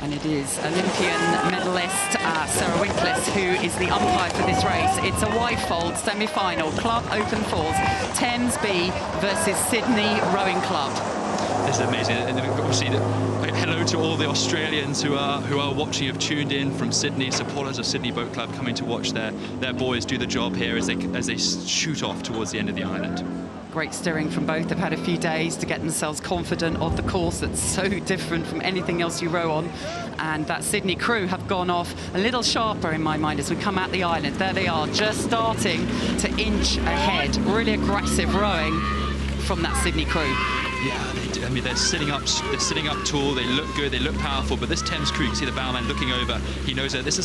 And it is Olympian medalist Sarah Winklis who is the umpire for this race. It's a Wyfold semi-final, Club Open Falls, Thames B versus Sydney Rowing Club. This is amazing, and obviously, hello to all the Australians who are watching, have tuned in from Sydney, supporters of Sydney Boat Club coming to watch their boys do the job here as they shoot off towards the end of the island. Great steering from both. They've had a few days to get themselves confident of the course that's so different from anything else you row on. And that Sydney crew have gone off a little sharper in my mind as we come out the island. There they are, just starting to inch ahead. Really aggressive rowing from that Sydney crew. Yeah, I mean, they're sitting up tall, they look good, they look powerful, but this Thames crew, you can see the bowman looking over, he knows that this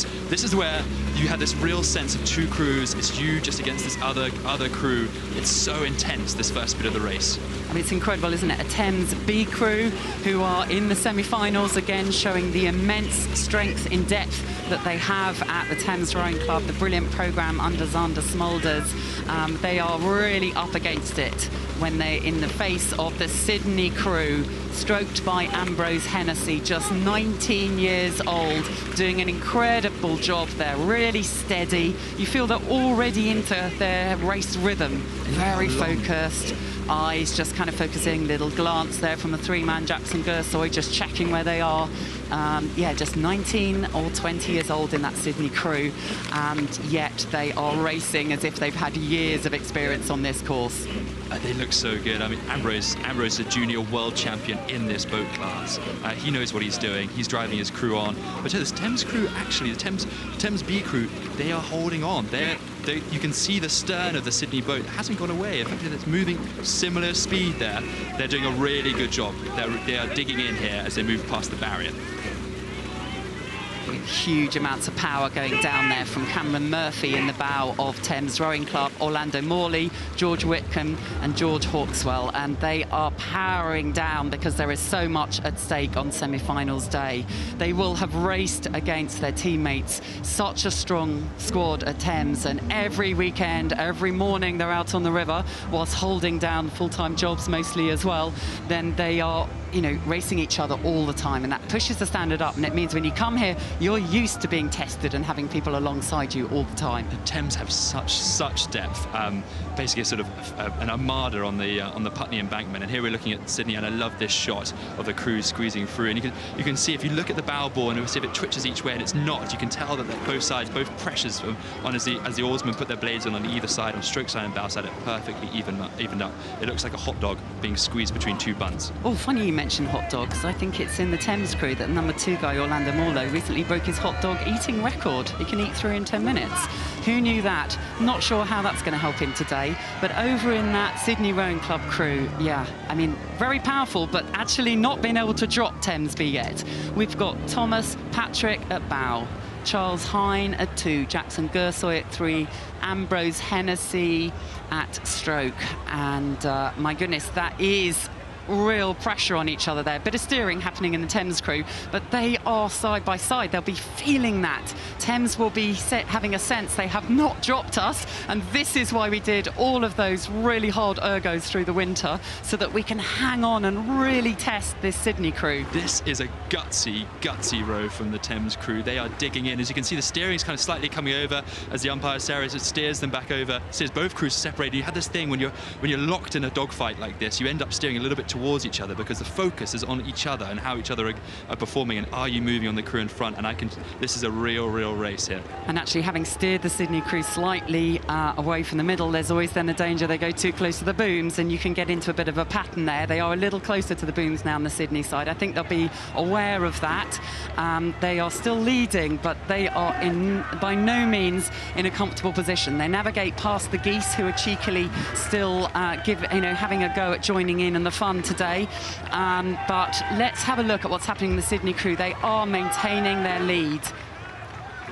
is where you had this real sense of two crews. It's you just against this other crew. It's so intense, this first bit of the race. I mean, it's incredible, isn't it? A Thames B crew who are in the semi-finals, again showing the immense strength in depth that they have at the Thames Rowing Club, the brilliant programme under Xander Smulders. They are really up against it when they're in the face of the Sydney crew, stroked by Ambrose Hennessy, just 19 years old, doing an incredible job there, really steady. You feel they're already into their race rhythm, very focused. Eyes just kind of focusing, little glance there from the three-man Jackson Gersoy, just checking where they are. Yeah, just 19 or 20 years old in that Sydney crew, and yet they are racing as if they've had years of experience on this course. They look so good. I mean, Ambrose is a junior world champion in this boat class. He knows what he's doing. He's driving his crew on. But this Thames crew, actually, the Thames B crew, they are holding on. You can see the stern of the Sydney boat. It hasn't gone away. In fact, it's moving similar speed there. They're doing a really good job. They are digging in here as they move past the barrier. Huge amounts of power going down there from Cameron Murphy in the bow of Thames Rowing Club, Orlando Morley, George Whitcomb and George Hawkswell, and they are powering down because there is so much at stake on semi-finals day. They will have raced against their teammates, such a strong squad at Thames, and every weekend, every morning they're out on the river whilst holding down full-time jobs mostly as well. Then they are, you know, racing each other all the time, and that pushes the standard up, and it means when you come here you're used to being tested and having people alongside you all the time. The Thames have such depth, basically a sort of an armada on the Putney embankment, and here we're looking at Sydney, and I love this shot of the crew squeezing through, and you can see if you look at the bow bore and see if it twitches each way, and it's not, you can tell that both sides, both pressures on as the oarsmen put their blades on either side, on stroke side and bow side, are perfectly evened up. It looks like a hot dog being squeezed between two buns. Oh, funny you mentioned hot dogs. I think it's in the Thames crew that number 2 guy, Orlando Morley, recently broke his hot dog eating record. He can eat 3 in 10 minutes. Who knew that? Not sure how that's going to help him today. But over in that Sydney Rowing Club crew, yeah, I mean, very powerful, but actually not been able to drop Thames B yet. We've got Thomas Patrick at bow, Charles Hine at 2, Jackson Gersoy at 3, Ambrose Hennessy at stroke. And my goodness, that is real pressure on each other there. Bit of steering happening in the Thames crew, but they are side by side. They'll be feeling that. Thames will be having a sense they have not dropped us, and this is why we did all of those really hard ergos through the winter, so that we can hang on and really test this Sydney crew. This is a gutsy row from the Thames crew. They are digging in. As you can see, the steering is kind of slightly coming over as the umpire, Sarah, steers them back over. Steers both crews separated. You have this thing when you're locked in a dogfight like this, you end up steering a little bit towards each other because the focus is on each other and how each other are performing, and are you moving on the crew in front. And this is a real race here. And actually, having steered the Sydney crew slightly away from the middle, there's always then the danger they go too close to the booms, and you can get into a bit of a pattern there. They are a little closer to the booms now on the Sydney side. I think they'll be aware of that. They are still leading, but they are by no means in a comfortable position. They navigate past the geese, who are cheekily still having a go at joining in the fun today. But let's have a look at what's happening in the Sydney crew. They are maintaining their lead.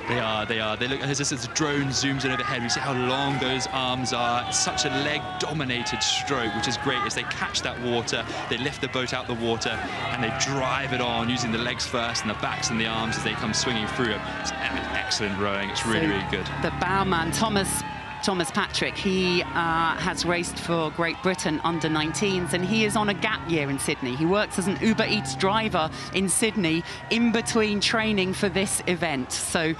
They are. They look, as the drone zooms in overhead, we see how long those arms are. It's such a leg-dominated stroke, which is great. As they catch that water, they lift the boat out the water, and they drive it on using the legs first and the backs and the arms as they come swinging through it. It's excellent rowing. It's really good. The bowman, Thomas Thomas Patrick. He has raced for Great Britain under 19s, and he is on a gap year in Sydney. He works as an Uber Eats driver in Sydney in between training for this event. So,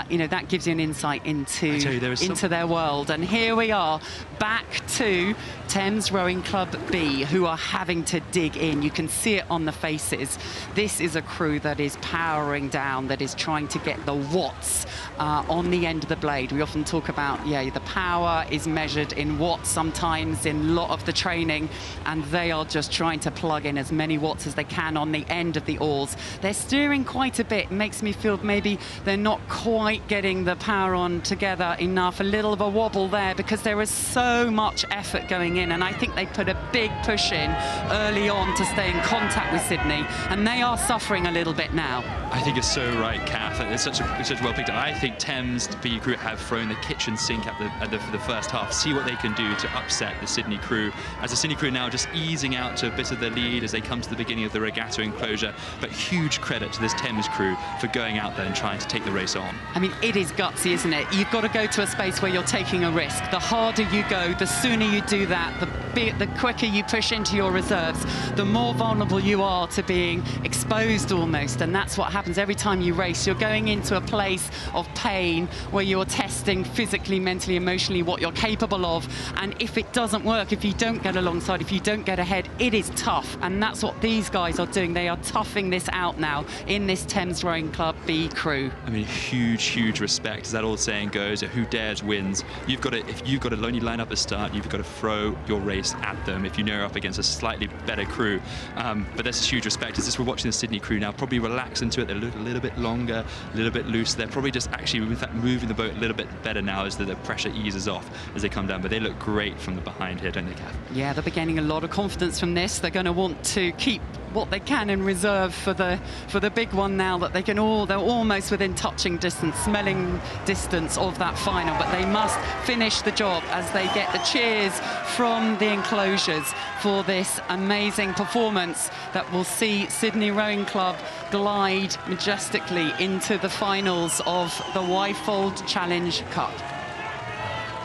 you know, that gives you an insight into their world. And here we are, back to Thames Rowing Club B, who are having to dig in. You can see it on the faces. This is a crew that is powering down, that is trying to get the watts on the end of the blade. We often talk about, yeah, the power is measured in watts sometimes in a lot of the training, and they are just trying to plug in as many watts as they can on the end of the oars. They're steering quite a bit. It makes me feel maybe they're not quite getting the power on together enough. A little of a wobble there because there is so much effort going in, and I think they put a big push in early on to stay in contact with Sydney, and they are suffering a little bit now. I think it's so right, Kath. It's such well picked up. I think Thames B crew have thrown the kitchen sink for the first half. See what they can do to upset the Sydney crew. As the Sydney crew now just easing out to a bit of the lead as they come to the beginning of the regatta enclosure. But huge credit to this Thames crew for going out there and trying to take the race on. I mean, it is gutsy, isn't it? You've got to go to a space where you're taking a risk. The harder you go, the sooner you do that, the quicker you push into your reserves, the more vulnerable you are to being exposed almost. And that's what happens every time you race. You're going into a place of pain where you're testing physically, mentally, emotionally what you're capable of. And if it doesn't work, if you don't get alongside, if you don't get ahead, it is tough. And that's what these guys are doing. They are toughing this out now in this Thames Rowing Club B crew. I mean, huge respect, as that old saying goes, who dares wins. You've got to, if you've got a lonely line up at start, you've got to throw your race at them if you know you're up against a slightly better crew. But there's huge respect. As we're watching the Sydney crew now probably relax into it. They look a little bit longer, a little bit loose. They're probably just actually, in fact, moving the boat a little bit better now as the pressure eases off as they come down. But they look great from the behind here, don't they, Kath? Yeah, they're gaining a lot of confidence from this. They're going to want to keep what they can in reserve for the big one now, that they're almost within touching distance, smelling distance of that final, but they must finish the job as they get the cheers from the enclosures for this amazing performance that will see Sydney Rowing Club glide majestically into the finals of the Wyfold Challenge Cup.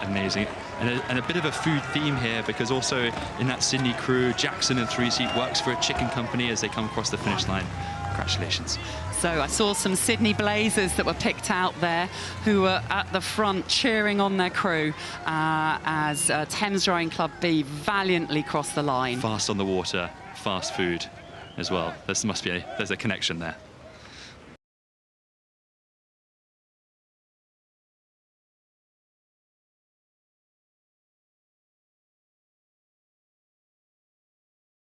Amazing. And a bit of a food theme here, because also in that Sydney crew, Jackson in 3-seat works for a chicken company as they come across the finish line. Congratulations. So I saw some Sydney Blazers that were picked out there who were at the front cheering on their crew as Thames Rowing Club B valiantly crossed the line. Fast on the water, fast food as well. There's a connection there.